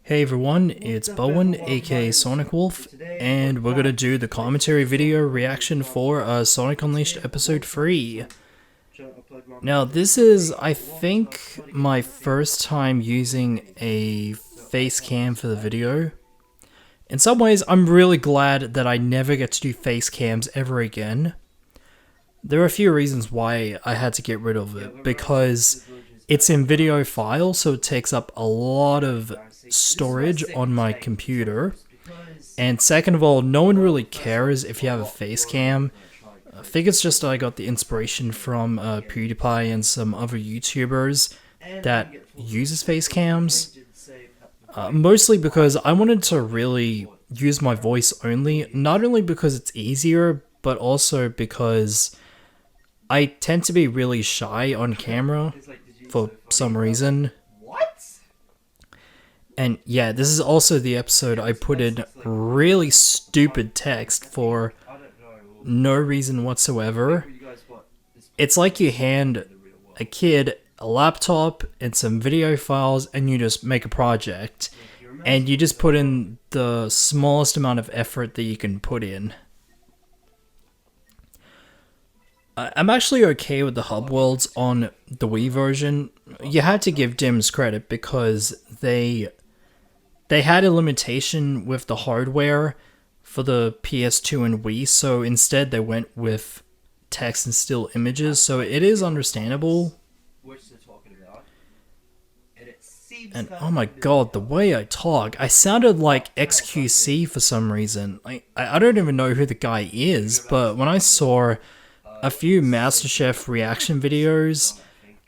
Hey everyone, it's Bowen, aka Sonic Wolf, and we're gonna do the commentary video reaction for Sonic Unleashed Episode 3. Now, this is, I think, my first time using a face cam for the video. In some ways, I'm really glad that I never get to do face cams ever again. There are a few reasons why I had to get rid of it, because it's in video file, so it takes up a lot of storage on my computer. And second of all, no one really cares if you have a face cam. I think it's just I got the inspiration from PewDiePie and some other YouTubers that uses face cams. Mostly because I wanted to really use my voice only, not only because it's easier, but also because I tend to be really shy on camera for some reason. And yeah, this is also the episode I put in really stupid text for no reason whatsoever. It's like you hand a kid a laptop and some video files and you just make a project. And you just put in the smallest amount of effort that you can put in. I'm actually okay with the hub worlds on the Wii version. You had to give Dims credit because they had a limitation with the hardware for the PS2 and Wii, so instead they went with text and still images, so it is understandable. And oh my god, the way I talk, I sounded like XQC for some reason. I don't even know who the guy is, but when I saw a few MasterChef reaction videos,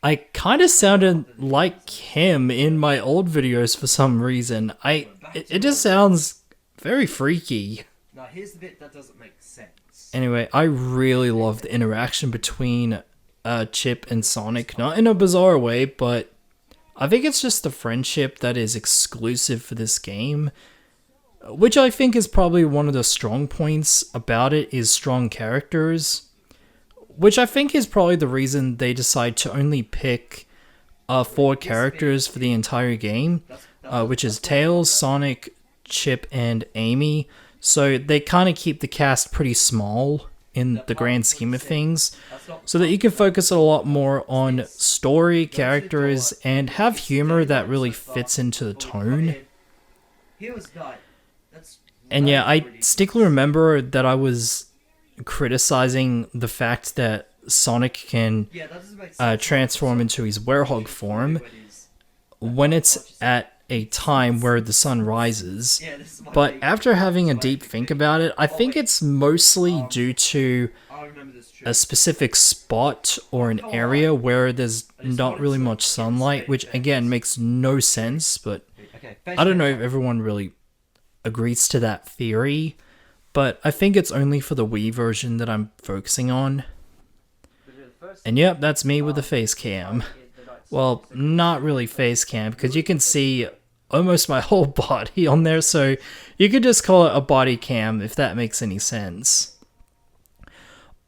I kind of sounded like him in my old videos for some reason. It just sounds very freaky. Now here's the bit that doesn't make sense. Anyway, I really love the interaction between Chip and Sonic. Not in a bizarre way, but I think it's just the friendship that is exclusive for this game. Which I think is probably one of the strong points about it, is strong characters. Which I think is probably the reason they decide to only pick 4 characters for the entire game, which is Tails, Sonic, Chip, and Amy. So they kind of keep the cast pretty small in the grand scheme of things, so that you can focus a lot more on story, characters, and have humor that really fits into the tone. And yeah, I distinctly remember that I was criticizing the fact that Sonic can transform into his werehog form when it's at a time where the sun rises. But after having a deep think about it, I think it's mostly due to a specific spot or an area where there's not really much sunlight, which again makes no sense, but I don't know if everyone really agrees to that theory. But I think it's only for the Wii version that I'm focusing on. And yep, that's me with the face cam. Well, not really face cam, because you can see almost my whole body on there, so you could just call it a body cam if that makes any sense.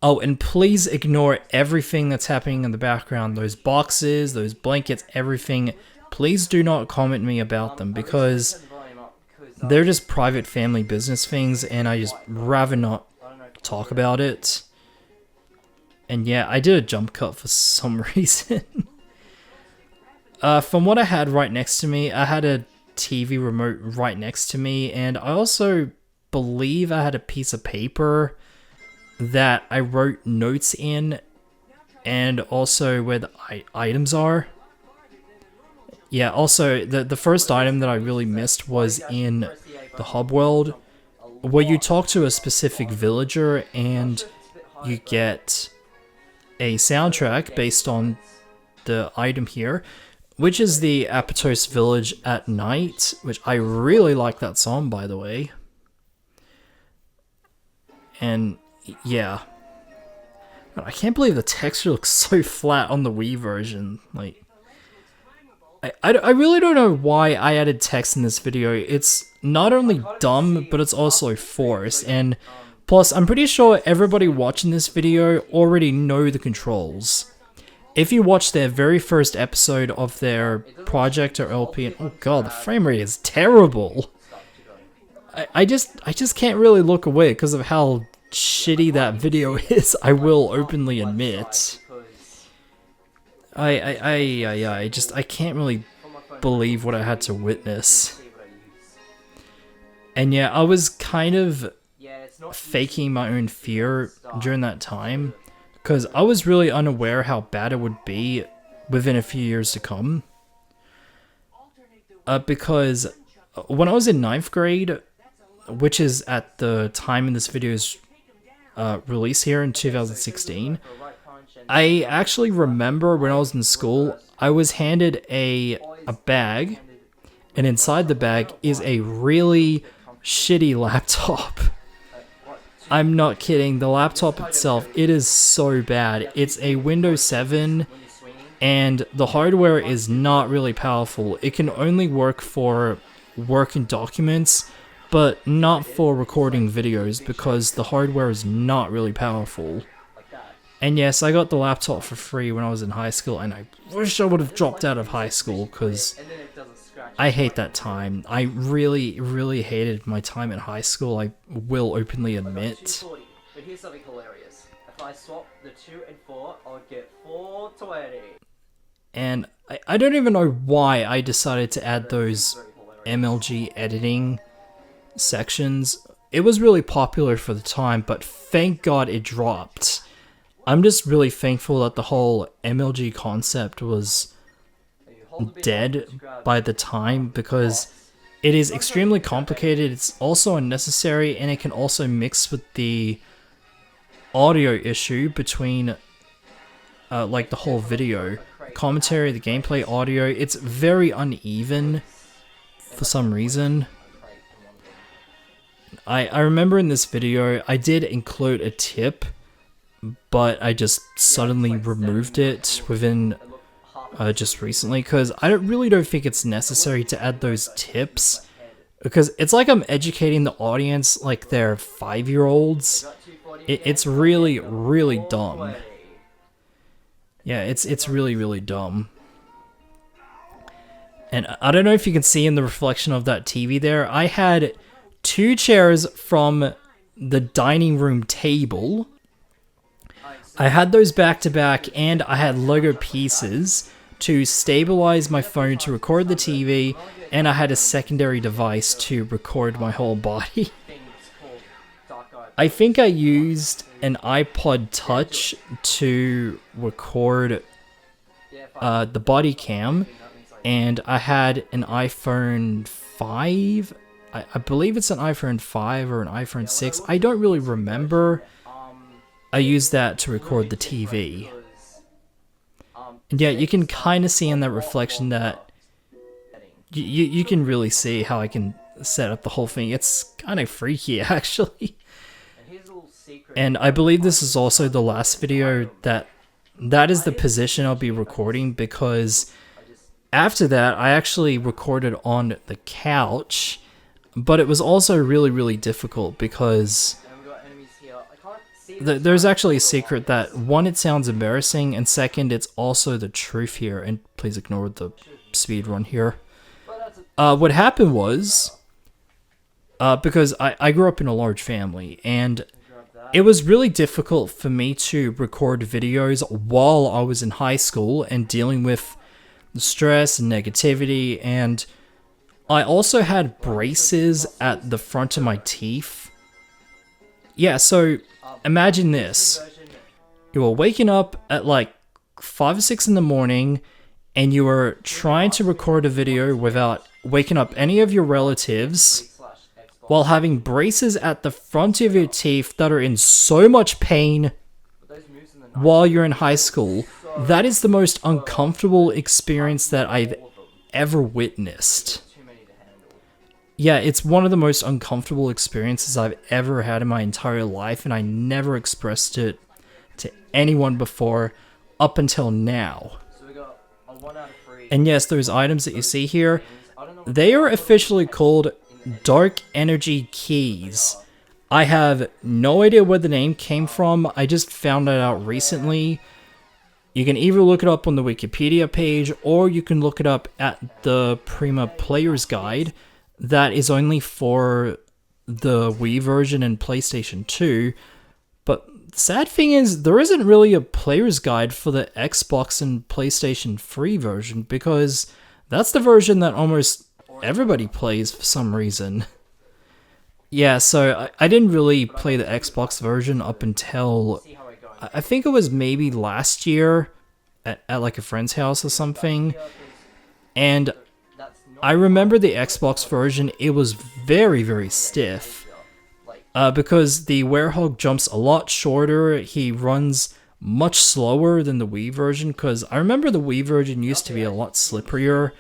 Oh, and please ignore everything that's happening in the background. Those boxes, those blankets, everything. Please do not comment me about them, because they're just private family business things, and I just rather not talk about it. And yeah, I did a jump cut for some reason. From what I had right next to me, I had a TV remote right next to me, and I also believe I had a piece of paper that I wrote notes in, and also where the items are. Yeah, also, the first item that I really missed was in the hub world, where you talk to a specific villager and you get a soundtrack based on the item here, which is the Apatos Village at Night, which I really like that song, by the way. And yeah, I can't believe the texture looks so flat on the Wii version. Like, I really don't know why I added text in this video. It's not only dumb, but it's also forced, and plus I'm pretty sure everybody watching this video already know the controls. if you watch their very first episode of their project or LP, and oh god, the frame rate is terrible. I just can't really look away because of how shitty that video is. I will openly admit. I can't really believe what I had to witness. And yeah, I was kind of faking my own fear during that time, because I was really unaware how bad it would be within a few years to come. Because when I was in 9th grade, which is at the time in this video's release here in 2016, I actually remember when I was in school, I was handed a bag, and inside the bag is a really shitty laptop. I'm not kidding, the laptop itself, it is so bad. It's a Windows 7, and the hardware is not really powerful. It can only work for working documents, but not for recording videos because the hardware is not really powerful. And yes, I got the laptop for free when I was in high school, and I wish I would have dropped out of high school because I hate that time. I really, really hated my time in high school, I will openly admit. But here's something hilarious. If I swap the 2 and 4, I would get 420. And I don't even know why I decided to add those MLG editing sections. It was really popular for the time, but thank God it dropped. I'm just really thankful that the whole MLG concept was dead by the time, because it is extremely complicated, it's also unnecessary, and it can also mix with the audio issue between like the whole video. Commentary, the gameplay audio, it's very uneven for some reason. I remember in this video, I did include a tip, but I just suddenly removed it within just recently, because I really don't think it's necessary to add those tips, because it's like I'm educating the audience like they're 5-year-olds. It's really, really dumb. Yeah, it's really, really dumb. And I don't know if you can see in the reflection of that TV there, I had 2 chairs from the dining room table. I had those back to back, and I had Lego pieces to stabilize my phone to record the TV, and I had a secondary device to record my whole body. I think I used an iPod Touch to record the body cam, and I had an iPhone 5. I believe it's an iPhone 5 or an iPhone 6. I don't really remember. I used that to record the TV. And yeah, you can kind of see in that reflection that you can really see how I can set up the whole thing. It's kind of freaky, actually. And I believe this is also the last video that is the position I'll be recording, because after that I actually recorded on the couch, but it was also really, really difficult because there's actually a secret that, one, it sounds embarrassing, and second, it's also the truth here, and please ignore the speed run here. What happened was, because I grew up in a large family, and it was really difficult for me to record videos while I was in high school and dealing with stress and negativity, and I also had braces at the front of my teeth. Yeah, so imagine this. You were waking up at like 5 or 6 in the morning, and you were trying to record a video without waking up any of your relatives, while having braces at the front of your teeth that are in so much pain while you're in high school. That is the most uncomfortable experience that I've ever witnessed. Yeah, it's one of the most uncomfortable experiences I've ever had in my entire life, and I never expressed it to anyone before up until now. And yes, those items that you see here, they are officially called Dark Energy Keys. I have no idea where the name came from. I just found it out recently. You can either look it up on the Wikipedia page, or you can look it up at the Prima Player's Guide. That is only for the Wii version and PlayStation 2. But the sad thing is, there isn't really a player's guide for the Xbox and PlayStation 3 version, because that's the version that almost everybody plays for some reason. Yeah, so I didn't really play the Xbox version up until, I think it was maybe last year at like a friend's house or something. And I remember the Xbox version, it was very, very stiff. Because the Werehog jumps a lot shorter, he runs much slower than the Wii version, because I remember the Wii version used to be a lot slipperier,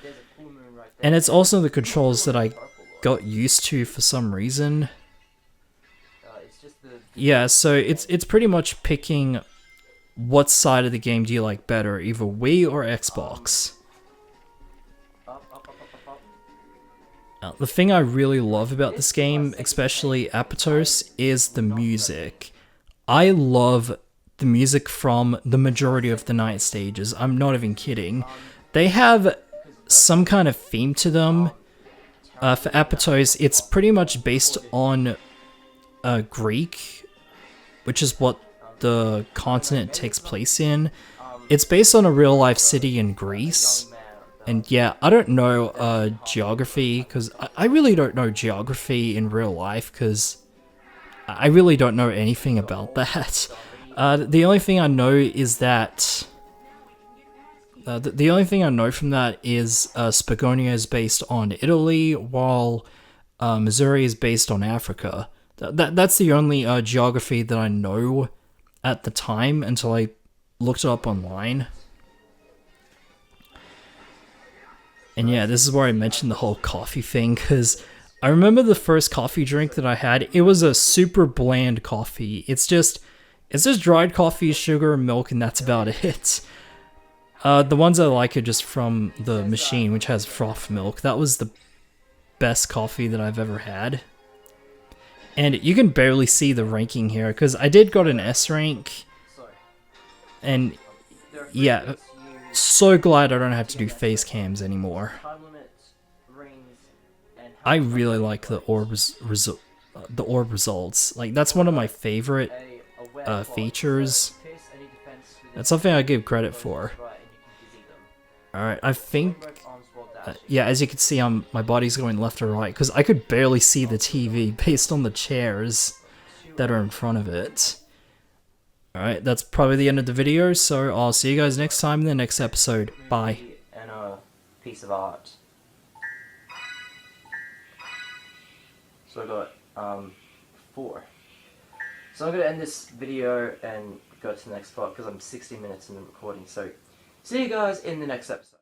and it's also the controls that I got used to for some reason. Yeah, so it's pretty much picking what side of the game do you like better, either Wii or Xbox. The thing I really love about this game, especially Apatos, is the music. I love the music from the majority of the night stages. I'm not even kidding. They have some kind of theme to them. For Apatos, it's pretty much based on Greek, which is what the continent takes place in. It's based on a real-life city in Greece. And yeah, I don't know geography, because I really don't know geography in real life, because I really don't know anything about that. The only thing I know is that... the only thing I know from that is Spagonia is based on Italy, while Missouri is based on Africa. That's the only geography that I know at the time, until I looked it up online. And yeah, this is where I mentioned the whole coffee thing, because I remember the first coffee drink that I had, it was a super bland coffee. It's just dried coffee, sugar, milk, and that's about it. The ones I like are just from the machine, which has froth milk. That was the best coffee that I've ever had. And you can barely see the ranking here, because I did got an S rank. And yeah, so glad I don't have to do face cams anymore. I really like the orb results. Like, that's one of my favorite features. That's something I give credit for. Alright, I think... yeah, as you can see, my body's going left or right, because I could barely see the TV based on the chairs that are in front of it. Alright, that's probably the end of the video, so I'll see you guys next time in the next episode. Bye. And a piece of art. So I got 4. So I'm going to end this video and go to the next part, because I'm 60 minutes in the recording. So see you guys in the next episode.